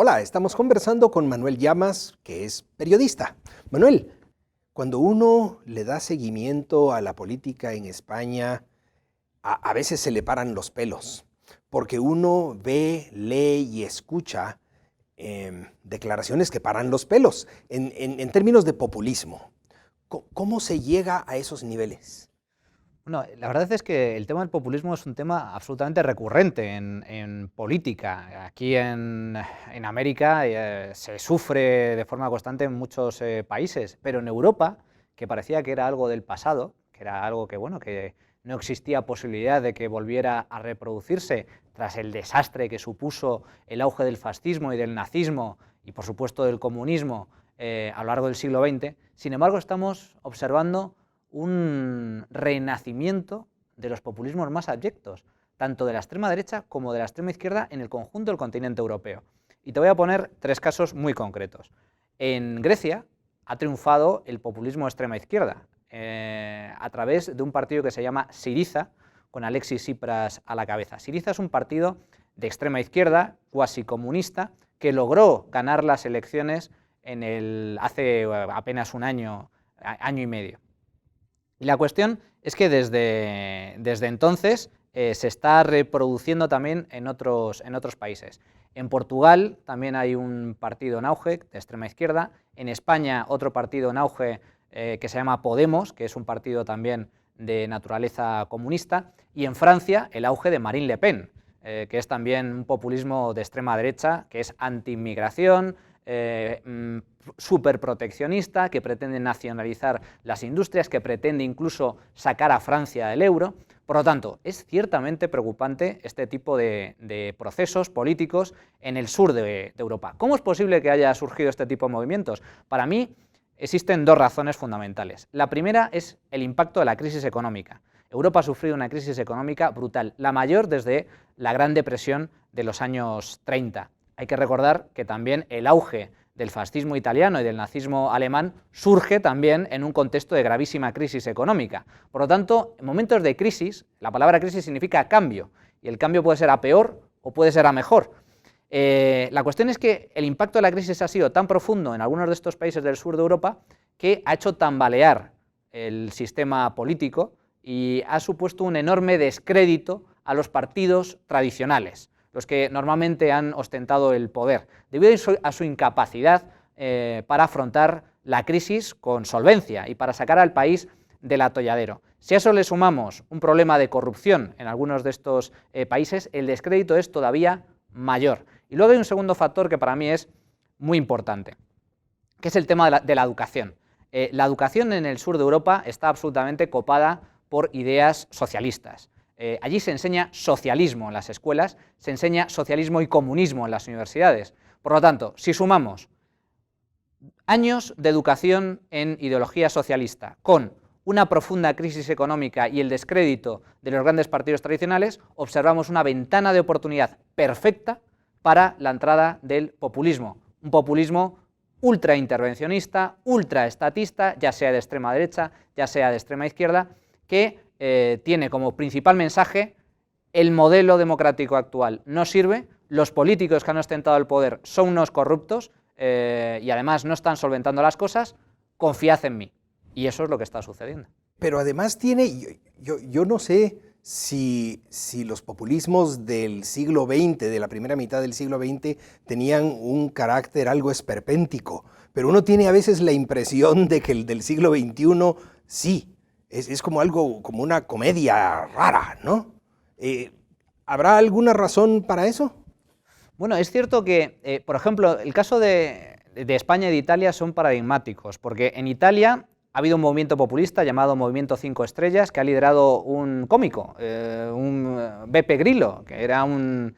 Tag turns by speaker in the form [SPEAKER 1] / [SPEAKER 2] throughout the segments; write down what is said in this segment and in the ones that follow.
[SPEAKER 1] Hola, estamos conversando con Manuel Llamas, que es periodista. Manuel, cuando uno le da seguimiento a la política en España, a veces se le paran los pelos, porque uno ve, lee y escucha declaraciones que paran los pelos en términos de populismo. ¿Cómo se llega a esos niveles?
[SPEAKER 2] Bueno, la verdad es que el tema del populismo es un tema absolutamente recurrente en política. Aquí en América se sufre de forma constante en muchos países, pero en Europa, que parecía que era algo del pasado, que era algo que, bueno, que no existía posibilidad de que volviera a reproducirse tras el desastre que supuso el auge del fascismo y del nazismo y, por supuesto, del comunismo a lo largo del siglo XX, sin embargo, estamos observando un renacimiento de los populismos más abyectos, tanto de la extrema derecha como de la extrema izquierda en el conjunto del continente europeo. Y te voy a poner tres casos muy concretos. En Grecia ha triunfado el populismo de extrema izquierda a través de un partido que se llama Syriza, con Alexis Tsipras a la cabeza. Syriza es un partido de extrema izquierda, cuasi comunista, que logró ganar las elecciones hace apenas un año y medio. Y la cuestión es que desde entonces se está reproduciendo también en otros países. En Portugal también hay un partido en auge de extrema izquierda, en España otro partido en auge que se llama Podemos, que es un partido también de naturaleza comunista, y en Francia el auge de Marine Le Pen, que es también un populismo de extrema derecha, que es anti-inmigración, superproteccionista, que pretende nacionalizar las industrias, que pretende incluso sacar a Francia del euro. Por lo tanto, es ciertamente preocupante este tipo de procesos políticos en el sur de Europa. ¿Cómo es posible que haya surgido este tipo de movimientos? Para mí existen dos razones fundamentales. La primera es el impacto de la crisis económica. Europa ha sufrido una crisis económica brutal, la mayor desde la Gran Depresión de los años 30. Hay que recordar que también el auge del fascismo italiano y del nazismo alemán surge también en un contexto de gravísima crisis económica. Por lo tanto, en momentos de crisis, la palabra crisis significa cambio, y el cambio puede ser a peor o puede ser a mejor. La cuestión es que el impacto de la crisis ha sido tan profundo en algunos de estos países del sur de Europa que ha hecho tambalear el sistema político y ha supuesto un enorme descrédito a los partidos tradicionales, los que normalmente han ostentado el poder, debido a su incapacidad para afrontar la crisis con solvencia y para sacar al país del atolladero. Si a eso le sumamos un problema de corrupción en algunos de estos países, el descrédito es todavía mayor. Y luego hay un segundo factor que para mí es muy importante, que es el tema de la educación. La educación en el sur de Europa está absolutamente copada por ideas socialistas. Allí se enseña socialismo en las escuelas, se enseña socialismo y comunismo en las universidades. Por lo tanto, si sumamos años de educación en ideología socialista con una profunda crisis económica y el descrédito de los grandes partidos tradicionales, observamos una ventana de oportunidad perfecta para la entrada del populismo, un populismo ultraintervencionista, ultraestatista, ya sea de extrema derecha, ya sea de extrema izquierda, que tiene como principal mensaje: el modelo democrático actual no sirve, los políticos que han ostentado el poder son unos corruptos y además no están solventando las cosas, confiad en mí. Y eso es lo que está sucediendo.
[SPEAKER 1] Pero además yo no sé si los populismos del siglo XX, de la primera mitad del siglo XX, tenían un carácter algo esperpéntico, pero uno tiene a veces la impresión de que el del siglo XXI sí, es como algo, como una comedia rara, ¿no? ¿Habrá alguna razón para eso?
[SPEAKER 2] Bueno, es cierto que, por ejemplo, el caso de España y de Italia son paradigmáticos, porque en Italia ha habido un movimiento populista llamado Movimiento 5 Estrellas, que ha liderado un cómico, un Beppe Grillo, que era un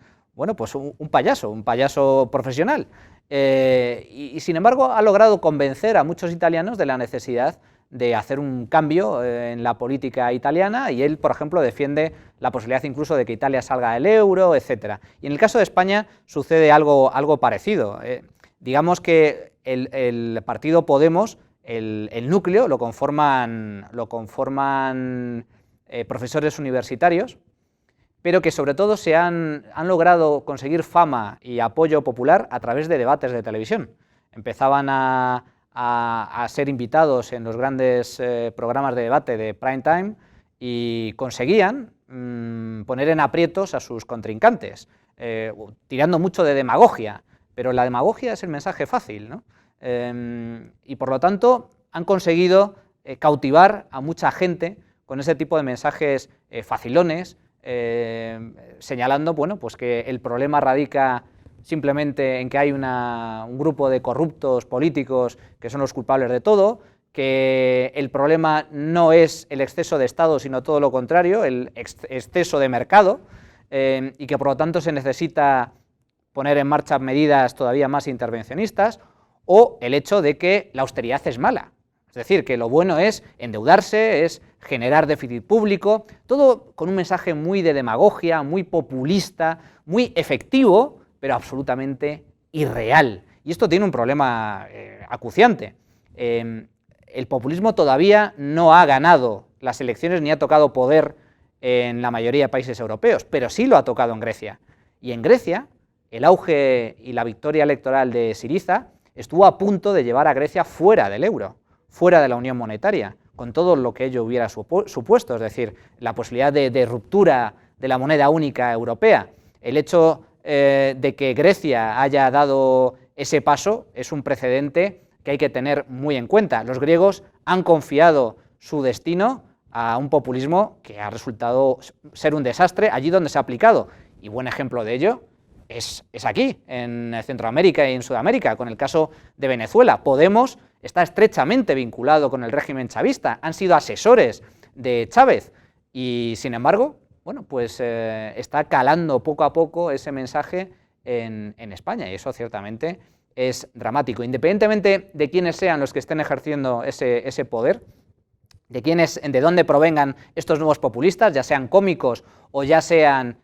[SPEAKER 2] payaso profesional. Y sin embargo ha logrado convencer a muchos italianos de la necesidad de hacer un cambio en la política italiana, y él, por ejemplo, defiende la posibilidad incluso de que Italia salga del euro, etc. Y en el caso de España sucede algo parecido. Digamos que el partido Podemos, el núcleo lo conforman profesores universitarios pero que sobre todo han logrado conseguir fama y apoyo popular a través de debates de televisión. Empezaban a ser invitados en los grandes programas de debate de prime time y conseguían poner en aprietos a sus contrincantes, tirando mucho de demagogia, pero la demagogia es el mensaje fácil, ¿no? Y por lo tanto han conseguido cautivar a mucha gente con ese tipo de mensajes facilones, señalando, bueno, pues que el problema radica simplemente en que hay un grupo de corruptos políticos que son los culpables de todo, que el problema no es el exceso de Estado, sino todo lo contrario, el exceso de mercado, y que por lo tanto se necesita poner en marcha medidas todavía más intervencionistas, o el hecho de que la austeridad es mala. Es decir, que lo bueno es endeudarse, es generar déficit público, todo con un mensaje muy de demagogia, muy populista, muy efectivo, pero absolutamente irreal. Y esto tiene un problema acuciante. El populismo todavía no ha ganado las elecciones ni ha tocado poder en la mayoría de países europeos, pero sí lo ha tocado en Grecia. Y en Grecia, el auge y la victoria electoral de Syriza estuvo a punto de llevar a Grecia fuera del euro, fuera de la Unión Monetaria, con todo lo que ello hubiera supuesto, es decir, la posibilidad de ruptura de la moneda única europea. El hecho de que Grecia haya dado ese paso es un precedente que hay que tener muy en cuenta. Los griegos han confiado su destino a un populismo que ha resultado ser un desastre allí donde se ha aplicado, y buen ejemplo de ello es aquí, en Centroamérica y en Sudamérica, con el caso de Venezuela. Podemos está estrechamente vinculado con el régimen chavista, han sido asesores de Chávez y, sin embargo, bueno, pues está calando poco a poco ese mensaje en España, y eso ciertamente es dramático. Independientemente de quiénes sean los que estén ejerciendo ese poder, de dónde provengan estos nuevos populistas, ya sean cómicos o ya sean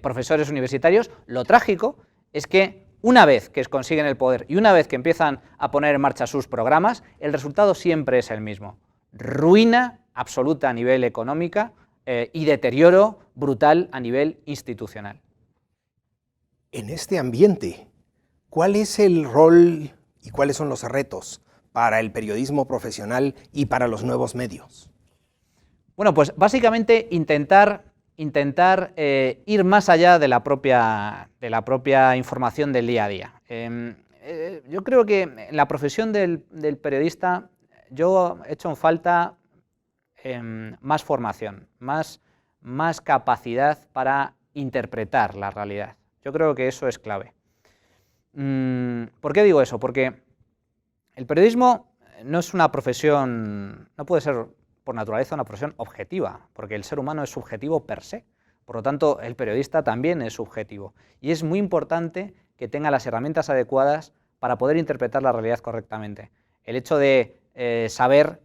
[SPEAKER 2] profesores universitarios, lo trágico es que una vez que consiguen el poder y una vez que empiezan a poner en marcha sus programas, el resultado siempre es el mismo: ruina absoluta a nivel económico y deterioro brutal a nivel institucional.
[SPEAKER 1] En este ambiente, ¿cuál es el rol y cuáles son los retos para el periodismo profesional y para los nuevos medios?
[SPEAKER 2] Bueno, pues básicamente intentar ir más allá de la propia información del día a día. Yo creo que en la profesión del periodista yo he hecho en falta más formación, más capacidad para interpretar la realidad. Yo creo que eso es clave. ¿Por qué digo eso? Porque el periodismo no es una profesión, no puede ser por naturaleza una profesión objetiva, porque el ser humano es subjetivo per se. Por lo tanto, el periodista también es subjetivo. Y es muy importante que tenga las herramientas adecuadas para poder interpretar la realidad correctamente. El hecho de saber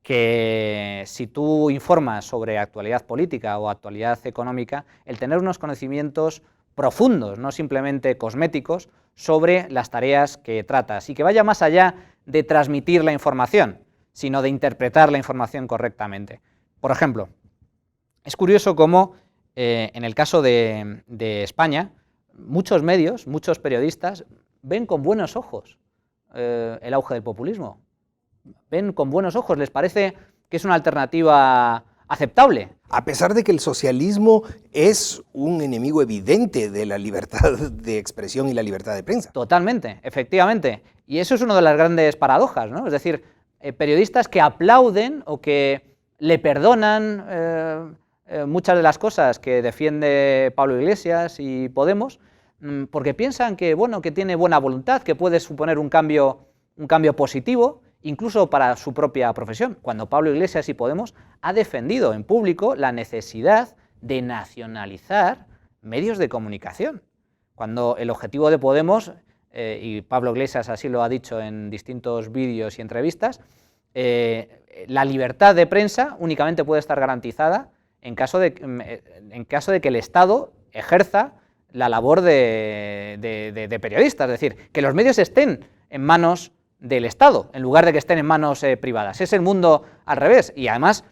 [SPEAKER 2] que si tú informas sobre actualidad política o actualidad económica, el tener unos conocimientos profundos, no simplemente cosméticos, sobre las tareas que tratas y que vaya más allá de transmitir la información, sino de interpretar la información correctamente. Por ejemplo, es curioso cómo en el caso de España, muchos medios, muchos periodistas ven con buenos ojos el auge del populismo. Ven con buenos ojos, les parece que es una alternativa aceptable.
[SPEAKER 1] A pesar de que el socialismo es un enemigo evidente de la libertad de expresión y la libertad de prensa.
[SPEAKER 2] Totalmente, efectivamente. Y eso es una de las grandes paradojas, ¿no? Es decir, periodistas que aplauden o que le perdonan muchas de las cosas que defiende Pablo Iglesias y Podemos, porque piensan que, bueno, que tiene buena voluntad, que puede suponer un cambio positivo, incluso para su propia profesión, cuando Pablo Iglesias y Podemos ha defendido en público la necesidad de nacionalizar medios de comunicación, cuando el objetivo de Podemos, y Pablo Iglesias así lo ha dicho en distintos vídeos y entrevistas, la libertad de prensa únicamente puede estar garantizada en caso de que el Estado ejerza la labor de periodista, es decir, que los medios estén en manos del Estado, en lugar de que estén en manos privadas. Es el mundo al revés, y además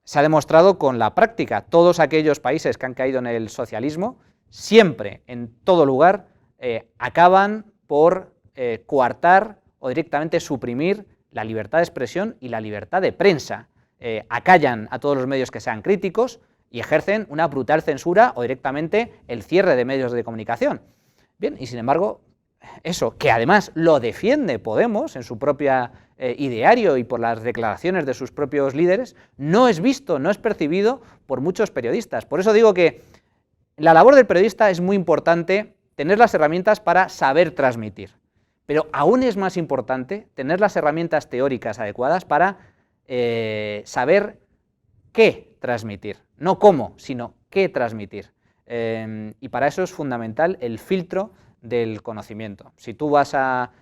[SPEAKER 2] se ha demostrado con la práctica. Todos aquellos países que han caído en el socialismo, siempre, en todo lugar, acaban por coartar o directamente suprimir la libertad de expresión y la libertad de prensa. Acallan a todos los medios que sean críticos y ejercen una brutal censura o directamente el cierre de medios de comunicación. Bien, y sin embargo, eso, que además lo defiende Podemos en su propio ideario y por las declaraciones de sus propios líderes, no es visto, no es percibido por muchos periodistas. Por eso digo que la labor del periodista es muy importante tener las herramientas para saber transmitir, pero aún es más importante tener las herramientas teóricas adecuadas para saber qué transmitir, no cómo, sino qué transmitir. Y para eso es fundamental el filtro del conocimiento. Si tú vas a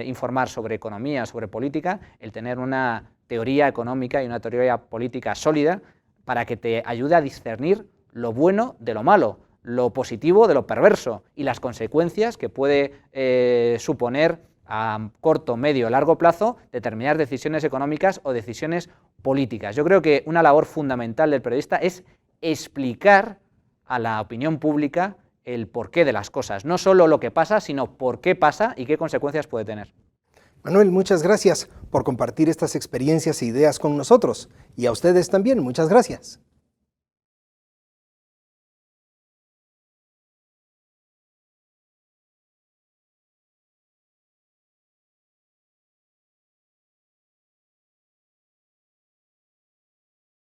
[SPEAKER 2] informar sobre economía, sobre política, el tener una teoría económica y una teoría política sólida para que te ayude a discernir lo bueno de lo malo, lo positivo de lo perverso y las consecuencias que puede suponer a corto, medio, largo plazo determinadas decisiones económicas o decisiones políticas. Yo creo que una labor fundamental del periodista es explicar a la opinión pública el porqué de las cosas, no solo lo que pasa, sino por qué pasa y qué consecuencias puede tener.
[SPEAKER 1] Manuel, muchas gracias por compartir estas experiencias e ideas con nosotros. Y a ustedes también, muchas gracias.